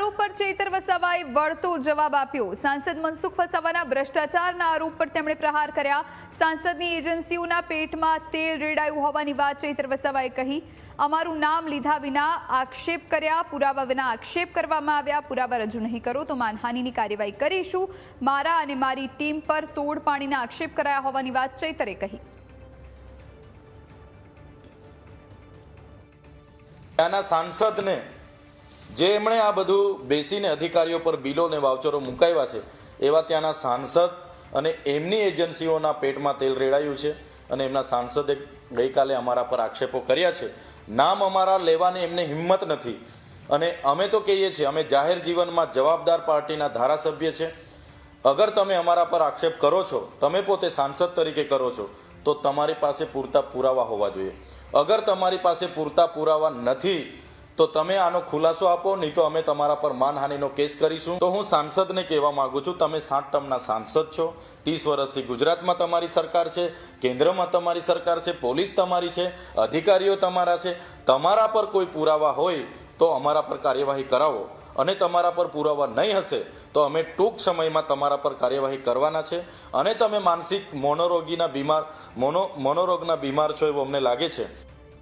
આરોપ પર ચૈતર વસાવાએ વળતો જવાબ આપ્યો। સાંસદ મનસુખ વસાવાના ભ્રષ્ટાચારના આરોપ પર તેમણે પ્રહાર કર્યા। સાંસદની એજન્સીઓના પેટમાં તેલ રેડાયું હોવાની વાત ચૈતર વસાવાએ કહી। અમારું નામ લીધા વિના આક્ષેપ કર્યા, પુરાવા વિના આક્ષેપ કરવામાં આવ્યા। પુરાવા રજૂ નહીં કરો તો માનહાનિની કાર્યવાહી કરીશું। મારા અને મારી ટીમ પર તોડ પાણીના આક્ષેપ કરાયા હોવાની વાત ચૈતરે કહી। ત્યાંના સાંસદને જે એમણે આ બધું બેસીને અધિકારીઓ પર બિલો ને વાઉચરો મુકાવ્યા છે એવા ત્યાંના સાંસદ અને એમની એજન્સીઓના પેટમાં તેલ રેડાયું છે અને એમના સાંસદે ગઈકાલે અમારા પર આક્ષેપો કર્યા છે। નામ અમારા લેવાની એમને હિંમત નથી અને અમે તો કહીએ છીએ અમે જાહેર જીવનમાં જવાબદાર પાર્ટીના ધારાસભ્ય છે। અગર તમે અમારા પર આક્ષેપ કરો છો, તમે પોતે સાંસદ તરીકે કરો છો તો તમારી પાસે પૂરતા પુરાવા હોવા જોઈએ। અગર તમારી પાસે પૂરતા પુરાવા નથી તો તમે આનો ખુલાસો આપો, નહીં તો અમે તમારા પર માનહાનિનો કેસ કરીશું। તો હું સાંસદને કહેવા માંગુ છું, તમે 7 ટર્મના સાંસદ છો, 30 વર્ષથી ગુજરાતમાં તમારી સરકાર છે, કેન્દ્રમાં તમારી સરકાર છે, પોલીસ તમારી છે, અધિકારીઓ તમારા છે। તમારા પર કોઈ પુરાવા હોય તો અમારા પર કાર્યવાહી કરાવો અને તમારા પર પુરાવા નહીં હશે તો અમે ટૂંક સમયમાં તમારા પર કાર્યવાહી કરવાના છે। અને તમે માનસિક મનોરોગના બીમાર છો એવું અમને લાગે છે।